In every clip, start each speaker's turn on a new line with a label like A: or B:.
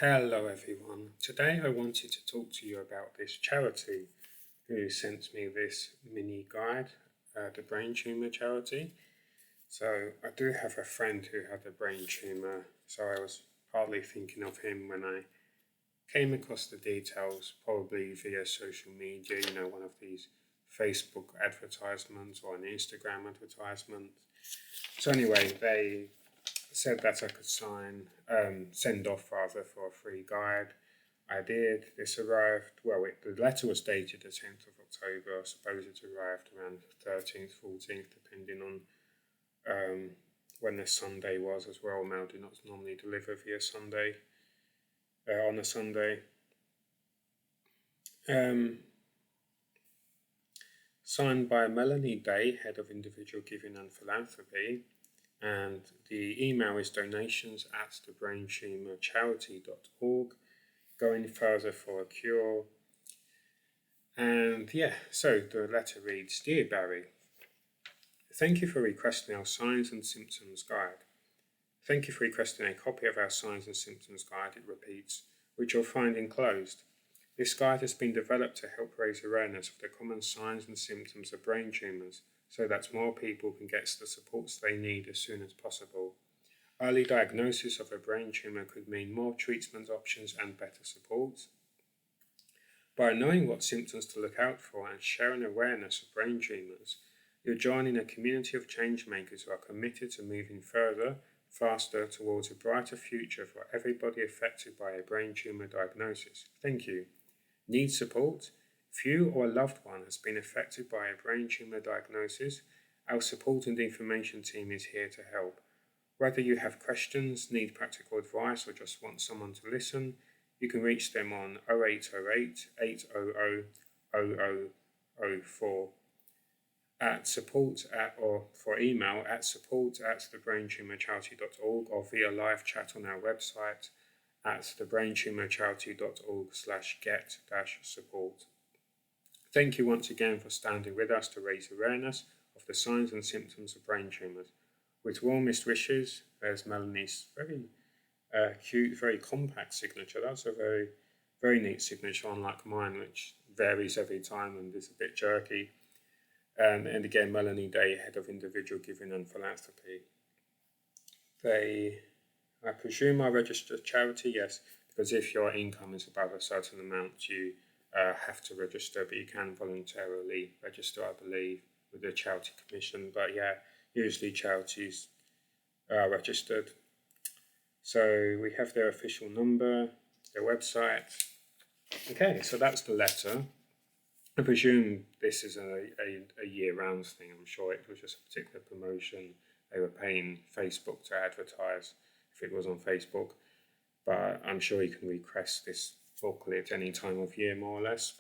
A: Hello everyone. Today I wanted to talk to you about this charity who sent me this mini guide, the Brain Tumour Charity. So I do have a friend who had a brain tumour, so I was partly thinking of him when I came across the details, probably via social media, one of these Facebook advertisements or an Instagram advertisement. So anyway, they said that I could send off rather for a free guide. I did. This arrived, the letter was dated the 10th of October. I suppose it arrived around 13th, 14th, depending on when the Sunday was as well. Mail do not normally deliver via Sunday, on a Sunday. Signed by Melanie Day, Head of Individual Giving and Philanthropy, and the email is donations@thebraintumourcharity.org. Going further for a cure. And so the letter reads, Dear Barry, thank you for requesting our Signs and Symptoms Guide. Thank you for requesting a copy of our Signs and Symptoms Guide, it repeats, which you'll find enclosed. This guide has been developed to help raise awareness of the common signs and symptoms of brain tumours so that more people can get the supports they need as soon as possible. Early diagnosis of a brain tumour could mean more treatment options and better support. By knowing what symptoms to look out for and sharing awareness of brain tumours, you're joining a community of change makers who are committed to moving further, faster towards a brighter future for everybody affected by a brain tumour diagnosis. Thank you. Need support? If you or a loved one has been affected by a brain tumour diagnosis, our support and information team is here to help. Whether you have questions, need practical advice, or just want someone to listen, you can reach them on 0808 800 0004 at support at, or for email at support@thebraintumourcharity.org or via live chat on our website at thebraintumourcharity.org/get-support. Thank you once again for standing with us to raise awareness of the signs and symptoms of brain tumours. With warmest wishes, there's Melanie's very cute, very compact signature. That's a very, very neat signature, unlike mine, which varies every time and is a bit jerky. And again, Melanie Day, Head of Individual Giving and Philanthropy. I presume, are registered charity, yes, because if your income is above a certain amount, you have to register, but you can voluntarily register, I believe, with the Charity Commission. But usually charities are registered. So we have their official number, their website. Okay, so that's the letter. I presume this is a year-round thing. I'm sure it was just a particular promotion. They were paying Facebook to advertise if it was on Facebook. But I'm sure you can request this booklet any time of year, more or less.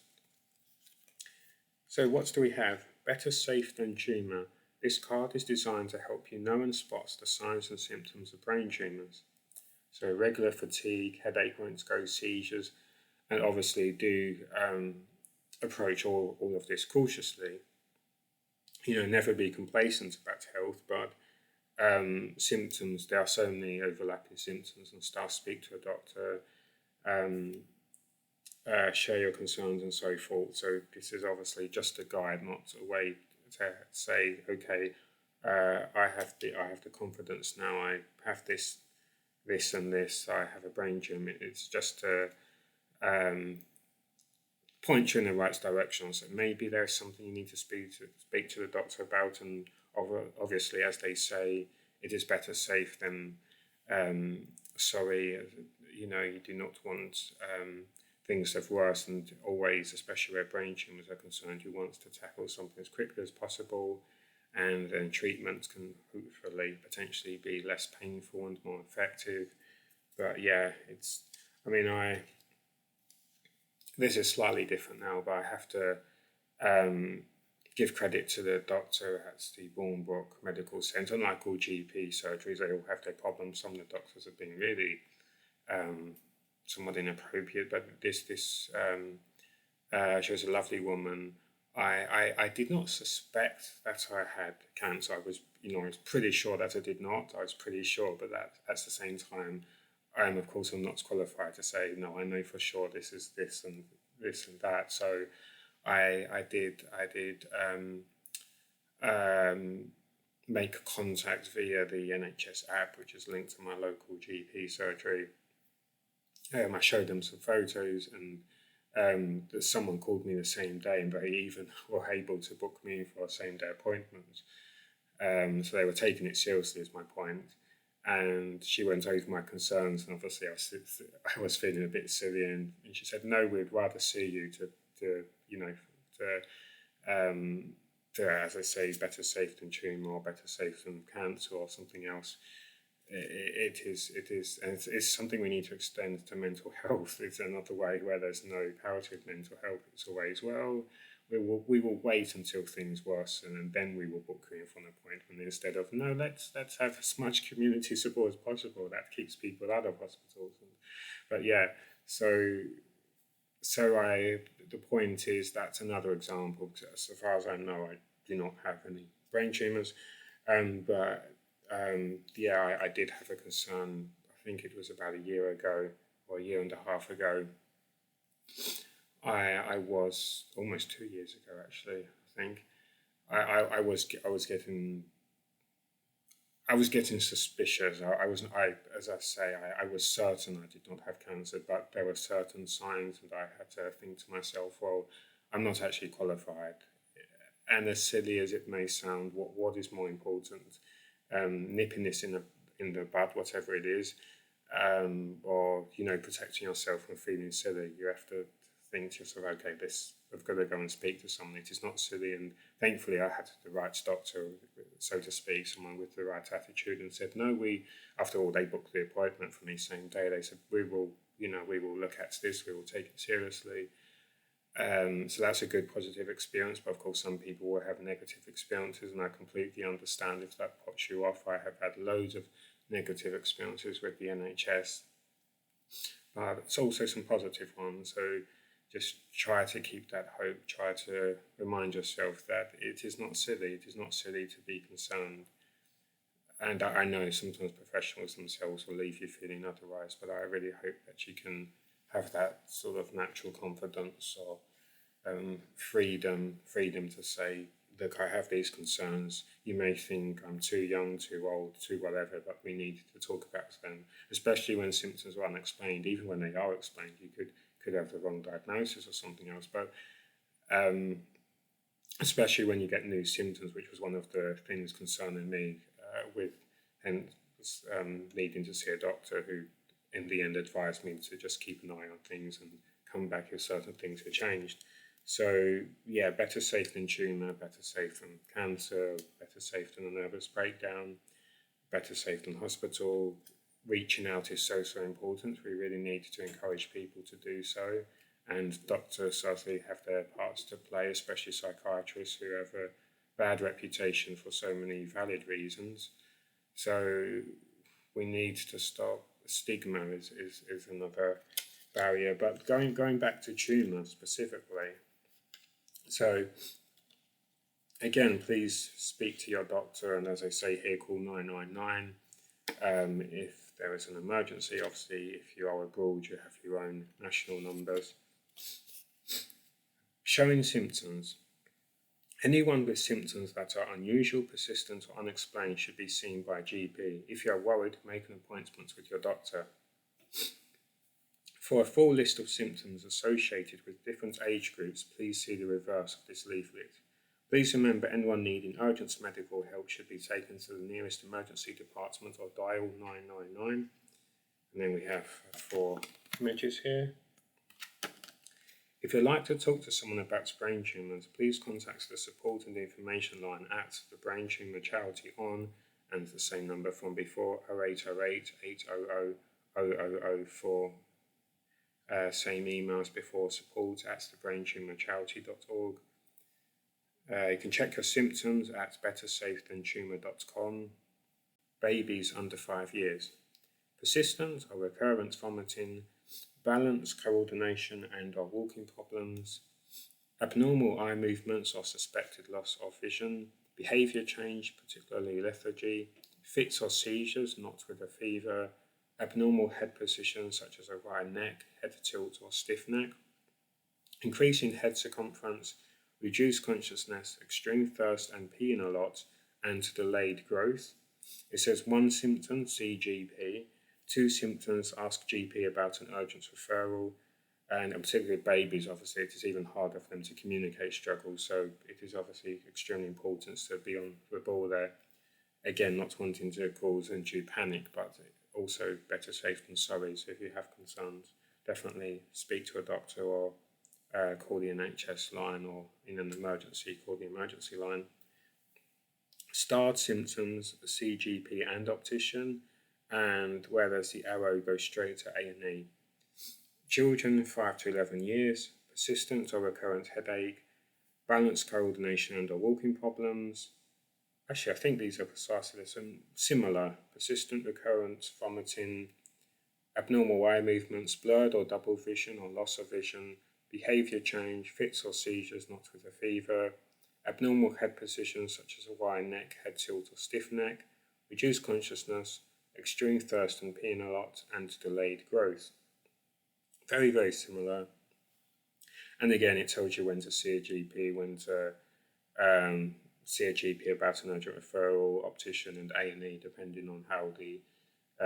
A: So what do we have? Better safe than tumour. This card is designed to help you know and spot the signs and symptoms of brain tumours. So regular fatigue, headache, won't go seizures, and obviously do approach all of this cautiously. Never be complacent about health, but symptoms, there are so many overlapping symptoms and stuff. Speak to a doctor, share your concerns and so forth. So this is obviously just a guide, not a way to say, okay, I have the confidence now. I have this and this. I have a brain tumor. It's just to point you in the right direction. So maybe there's something you need to speak to the doctor about, and obviously, as they say, it is better safe than sorry. You do not want things to have worsened. Always, especially where brain tumours are concerned, you want to tackle something as quickly as possible, and then treatments can hopefully potentially be less painful and more effective. But this is slightly different now, but I have to give credit to the doctor at the Bournebrook Medical Centre. Unlike all GP surgeries, they all have their problems. Some of the doctors have been really somewhat inappropriate, but this she was a lovely woman. I did not suspect that I had cancer. I was pretty sure that I did not. I was pretty sure, but that at the same time, of course, I'm not qualified to say, no, I know for sure this is this and this and that. So I did make contact via the NHS app, which is linked to my local GP surgery. I showed them some photos, and someone called me the same day, and they even were able to book me for a same-day appointment. So they were taking it seriously, is my point. And she went over my concerns, and obviously I was feeling a bit silly, and she said, no, we'd rather see you to as I say, better safe than tumour, or better safe than cancer, or something else. It is, and it's something we need to extend to mental health. It's another way where there's no palliative mental health. It's always, well, we will wait until things worsen, and then we will book you in for an appointment, instead of, no, let's have as much community support as possible. That keeps people out of hospitals. But yeah, so the point is, that's another example. As far as I know, I do not have any brain tumours, but I did have a concern. I think it was about a year ago, or a year and a half ago. I was almost 2 years ago, actually. I think I was getting suspicious. As I say, I was certain I did not have cancer, but there were certain signs, and I had to think to myself, well, I'm not actually qualified. And as silly as it may sound, what is more important? Nipping this in the bud, whatever it is, or protecting yourself from feeling silly. You have to think to yourself, okay, I've got to go and speak to someone. It is not silly, and thankfully I had the right doctor, so to speak, someone with the right attitude, and said, no, after all, they booked the appointment for me same day. They said, we will look at this, we will take it seriously. So that's a good positive experience, but of course some people will have negative experiences, and I completely understand if that puts you off. I have had loads of negative experiences with the NHS, but it's also some positive ones. So just try to keep that hope, try to remind yourself that it is not silly to be concerned. And I know sometimes professionals themselves will leave you feeling otherwise, but I really hope that you can have that sort of natural confidence, or freedom to say, look, I have these concerns. You may think I'm too young, too old, too whatever, but we need to talk about them, especially when symptoms are unexplained. Even when they are explained, you could have the wrong diagnosis or something else. But especially when you get new symptoms, which was one of the things concerning me, needing to see a doctor who in the end advised me to just keep an eye on things and come back if certain things had changed. So yeah, better safe than tumour, better safe than cancer, better safe than a nervous breakdown, better safe than hospital. Reaching out is so important. We really need to encourage people to do so, and doctors certainly have their parts to play, especially psychiatrists, who have a bad reputation for so many valid reasons. So we need to stop. Stigma is another barrier. But going back to tumour specifically, so again, please speak to your doctor, and as I say here, call 999 if there is an emergency. Obviously, if you are abroad, you have your own national numbers. Showing symptoms. Anyone with symptoms that are unusual, persistent, or unexplained should be seen by a GP. If you are worried, make an appointment with your doctor. For a full list of symptoms associated with different age groups, please see the reverse of this leaflet. Please remember, anyone needing urgent medical help should be taken to the nearest emergency department or dial 999. And then we have 4 images here. If you'd like to talk to someone about brain tumours, please contact the support and information line at the Brain Tumour Charity on, and the same number from before, 0808 800 0004. Same emails before, support at thebraintumorcharity.org. You can check your symptoms at bettersafethantumour.com. Babies under 5 years. Persistent or recurrent vomiting, balance, coordination and or walking problems, abnormal eye movements or suspected loss of vision, behaviour change, particularly lethargy, fits or seizures, not with a fever, abnormal head positions such as a wry neck, head tilt or stiff neck, increasing head circumference, reduced consciousness, extreme thirst and peeing a lot, and delayed growth. It says 1 symptom, see GP. 2 symptoms, ask GP about an urgent referral. And particularly babies, obviously, it is even harder for them to communicate struggles. So it is obviously extremely important to be on the ball there. Again, not wanting to cause undue panic, but also better safe than sorry. So if you have concerns, definitely speak to a doctor or call the NHS line, or in an emergency, call the emergency line. Starred symptoms, see GP and optician, and where there's the arrow, go straight to A&E. Children 5 to 11 years, persistent or recurrent headache, balance coordination and or walking problems. Actually, I think these are precisely similar. Persistent, recurrent, vomiting, abnormal eye movements, blurred or double vision or loss of vision, behaviour change, fits or seizures not with a fever, abnormal head positions such as a wry neck, head tilt or stiff neck, reduced consciousness, extreme thirst and peeing a lot, and delayed growth. Very, very similar. And again, it tells you when to see a GP, when to see a GP about an urgent referral, optician and A&E, depending on how the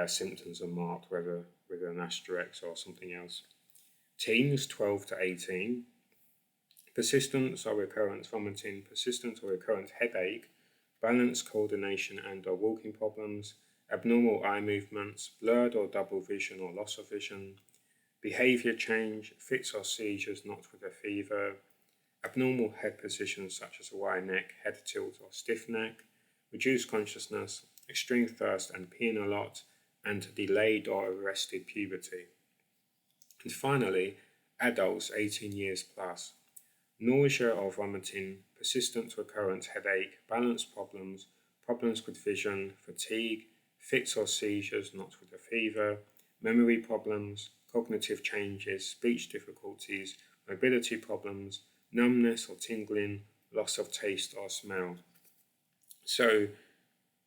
A: symptoms are marked, whether with an asterisk or something else. Teens 12 to 18, persistent or recurrent vomiting, persistent or recurrent headache, balance, coordination and or walking problems, abnormal eye movements, blurred or double vision or loss of vision, behaviour change, fits or seizures not with a fever, abnormal head positions such as a wry neck, head tilt or stiff neck, reduced consciousness, extreme thirst and peeing a lot, and delayed or arrested puberty. And finally, adults 18 years plus, nausea or vomiting, persistent recurrent headache, balance problems, problems with vision, fatigue, fits or seizures not with a fever, memory problems, cognitive changes, speech difficulties, mobility problems, numbness or tingling, loss of taste or smell. So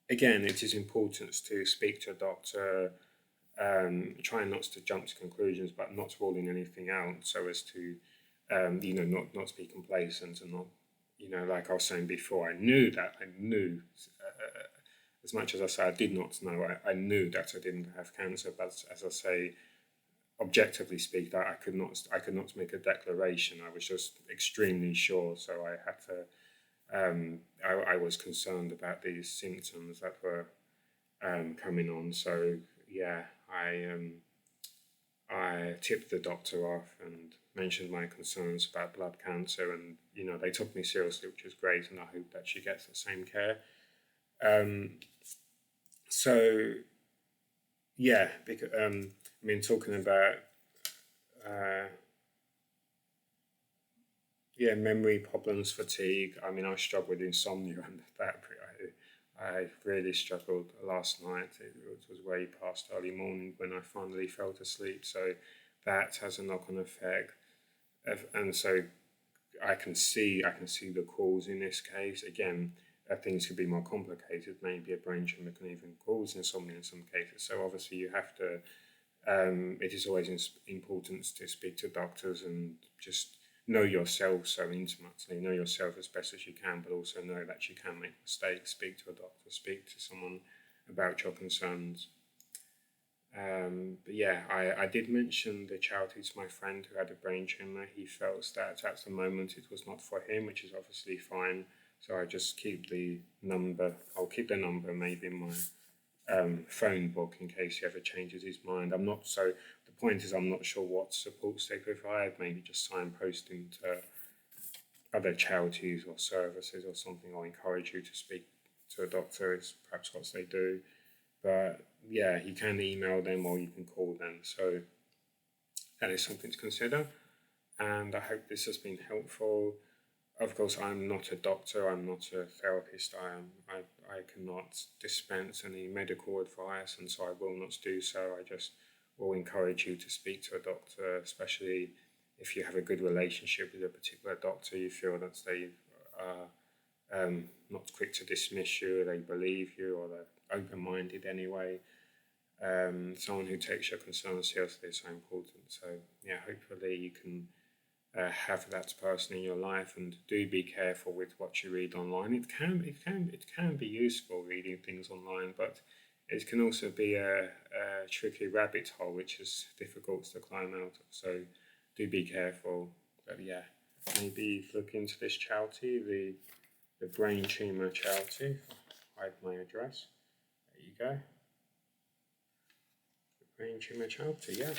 A: again, it is important to speak to a doctor, try not to jump to conclusions, but not ruling anything out, so as to not to be complacent and not, like I was saying before, I knew as much as I say I did not know, I knew that I didn't have cancer, but as I say, objectively speaking, I could not make a declaration. I was just extremely sure, so I had to. I was concerned about these symptoms that were coming on. So yeah, I tipped the doctor off and mentioned my concerns about blood cancer, and they took me seriously, which was great, and I hope that she gets the same care. So yeah, because talking about memory problems, fatigue. I struggled with insomnia, and that I really struggled last night. It was way past early morning when I finally fell asleep. So that has a knock-on effect, and so I can see the cause in this case. Again, things could be more complicated. Maybe a brain tumour can even cause insomnia in some cases. So obviously you have to. It is always important to speak to doctors and just know yourself so intimately. Know yourself as best as you can, but also know that you can make mistakes. Speak to a doctor. Speak to someone about your concerns. But yeah, I did mention the charity to my friend who had a brain tumour. He felt that at the moment it was not for him, which is obviously fine. So I just keep the number. I'll keep the number maybe in my phone book in case he ever changes his mind. The point is I'm not sure what supports they provide. Maybe just signposting to other charities or services or something. I'll encourage you to speak to a doctor, is perhaps what they do. But yeah, you can email them or you can call them. So that is something to consider. And I hope this has been helpful. Of course, I'm not a doctor, I'm not a therapist, I cannot dispense any medical advice, and so I will not do so. I just will encourage you to speak to a doctor, especially if you have a good relationship with a particular doctor, you feel that they are not quick to dismiss you, they believe you, or they're open-minded anyway. someone who takes your concerns seriously is so important. So yeah, hopefully you can have that person in your life, and do be careful with what you read online. It can be useful reading things online, but it can also be a tricky rabbit hole which is difficult to climb out of. So do be careful. But yeah, maybe look into this charity, the Brain Tumour Charity. Hide my address. There you go. The Brain Tumour Charity. Yeah.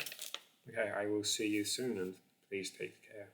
A: Okay, I will see you soon, and please take care.